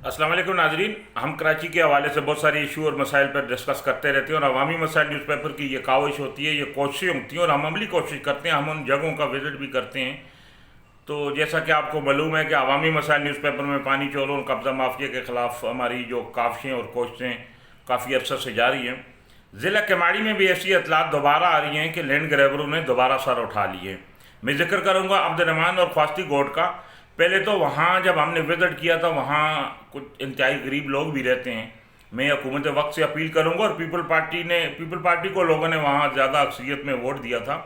अस्सलाम वालेकुम नाजरीन। हम कराची के हवाले से बहुत सारे इशू और मसाइल पर डिस्कस करते रहते हैं और अवामी मसाइल न्यूज़पेपर की ये काविश होती है, ये कोशिशें होती हैं और हम अमली कोशिश करते हैं, हम उन जगहों का विज़िट भी करते हैं। तो जैसा कि आपको मालूम है कि अवामी मसाइल न्यूज़पेपर में पानी चोरों और कब्ज़ा माफिया के ख़िलाफ़ हमारी जो काविशें और कोशिशें काफ़ी अरसे से जारी हैं। ज़िला केमाड़ी में भी ऐसी इतलात दोबारा आ रही हैं कि लैंड ग्रैबरों ने दोबारा सर उठा लिए। मैं जिक्र करूँगा अब्दुर्रहमान और ख्वास्ती गोड का। पहले तो वहाँ जब हमने विज़िट किया था वहाँ कुछ इंतहाई गरीब लोग भी रहते हैं। मैं हुकूमत वक्त से अपील करूँगा और पीपल पार्टी को लोगों ने वहाँ ज़्यादा अक्सरियत में वोट दिया था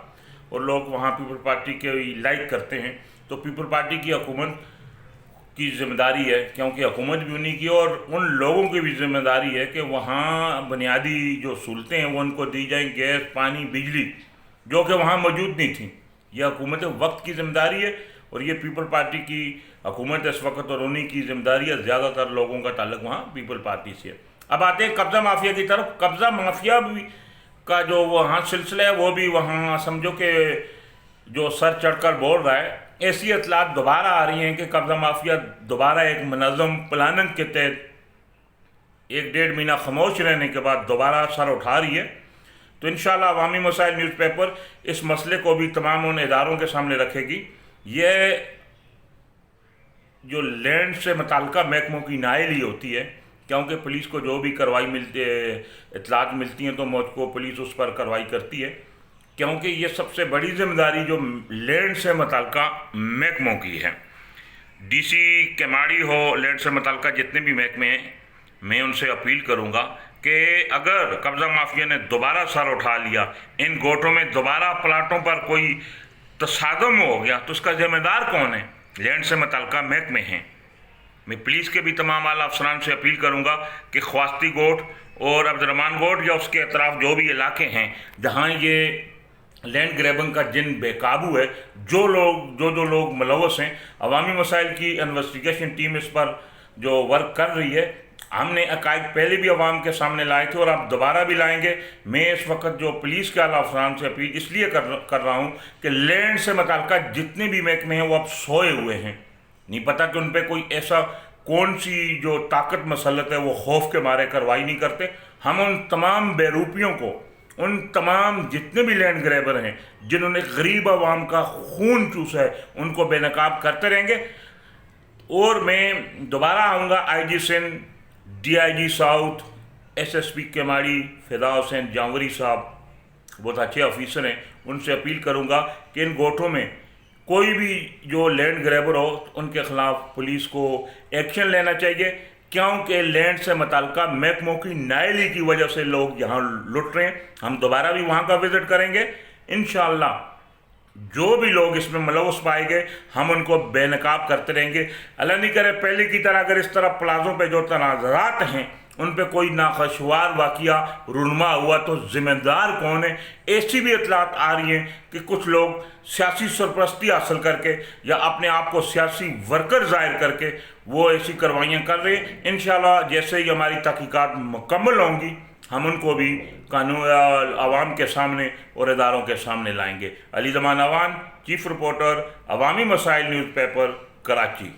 और लोग वहाँ पीपल पार्टी के लाइक करते हैं। तो पीपल पार्टी की हुकूमत की ज़िम्मेदारी है, क्योंकि हुकूमत भी उन्हीं की और उन लोगों की भी ज़िम्मेदारी है कि वहाँ बुनियादी जो सहूलतें हैं वो उनको दी जाएँ, गैस, पानी, बिजली, जो कि वहाँ मौजूद नहीं थी। यह हुकूमत वक्त की ज़िम्मेदारी है और ये पीपल पार्टी की हुकूमत इस वक्त और उन्हीं की ज़िम्मेदारी है। ज़्यादातर लोगों का ताल्लुक वहाँ पीपल पार्टी से है। अब आते हैं कब्ज़ा माफिया की तरफ। कब्ज़ा माफिया भी का जो वहाँ सिलसिला है वो भी वहाँ समझो कि जो सर चढ़कर बोल रहा है। ऐसी इतलात दोबारा आ रही हैं कि कब्ज़ा माफिया दोबारा एक मुनज़्ज़म प्लानिंग के तहत एक डेढ़ महीना खामोश रहने के बाद दोबारा सर उठा रही है। तो इंशाअल्लाह अवामी मसाइल न्यूज़पेपर इस मसले को भी तमाम उन इदारों के सामने रखेगी। ये जो लैंड से मुताल्लिक़ महकमों की नाअहली होती है, क्योंकि पुलिस को जो भी कार्रवाई मिलती है, इतलात मिलती हैं तो मुझको पुलिस उस पर कार्रवाई करती है, क्योंकि ये सबसे बड़ी ज़िम्मेदारी जो लैंड से मुताल्लिक़ महकमों की है। डीसी केमाड़ी हो, लैंड से मुताल्लिक़ जितने भी महकमे हैं, मैं उनसे अपील करूँगा कि अगर कब्ज़ा माफिया ने दोबारा सर उठा लिया, इन गोटों में दोबारा प्लाटों पर कोई तसादम हो गया तो उसका ज़िम्मेदार कौन है? लैंड से मुताल्लिक़ महकमे हैं। मैं पुलिस के भी तमाम आला अफसरान से अपील करूँगा कि ख्वास्ती गोट और अब्दुर्रहमान गोट या उसके अतराफ जो भी इलाके हैं जहाँ ये लैंड ग्रैबिंग का जिन बेकाबू है, जो लोग मुलव्वस हैं, अवामी मसाइल की इन्वेस्टिगेशन टीम इस पर जो वर्क कर रही है। हमने अकायद पहले भी अवाम के सामने लाए थे और अब दोबारा भी लाएंगे। मैं इस वक्त जो पुलिस के आला अफसरान से अपील इसलिए कर रहा हूँ कि लैंड से मुताल्लिक़ जितने भी महकमे हैं वो अब सोए हुए हैं। नहीं पता कि उन पर कोई ऐसा कौन सी जो ताकत मसलत है वो खौफ के मारे कार्रवाई नहीं करते। हम उन तमाम बेरूपियों को, उन तमाम जितने भी लैंड ग्रैबर हैं जिन्होंने गरीब आवाम का खून चूसा है, उनको बेनकाब करते रहेंगे। और मैं दोबारा आऊँगा IG Sindh, DIG south, SSP Keamari Fida Hussain जांवरी साहब बहुत अच्छे ऑफिसर हैं, उनसे अपील करूंगा कि इन गोठों में कोई भी जो लैंड ग्रैबर हो उनके ख़िलाफ़ पुलिस को एक्शन लेना चाहिए, क्योंकि लैंड से मुताल्लिक़ महकमों की नाअहली की वजह से लोग यहाँ लुट रहे हैं। हम दोबारा भी वहाँ का विज़िट करेंगे इंशाअल्लाह। जो भी लोग इसमें मुलव्वस पाए गए हम उनको बेनकाब करते रहेंगे। अल्लाह नहीं करे पहले की तरह अगर इस तरह प्लाजों पे जो तनाज़रात हैं उन पे कोई नाखुशगवार वाक़या रूनुमा हुआ तो ज़िम्मेदार कौन है? ऐसी भी इतलात आ रही हैं कि कुछ लोग सियासी सरपरस्ती हासिल करके या अपने आप को सियासी वर्कर ज़ाहिर करके वो ऐसी कार्रवाइयाँ कर रहे हैं। इंशाअल्लाह जैसे ही हमारी तहक़ीक़ात मुकम्मल होंगी हम उनको भी कानून आवाम के सामने और इदारों के सामने लाएंगे। अली ज़मान अवान, चीफ रिपोर्टर, अवामी मसाइल न्यूज़पेपर, कराची।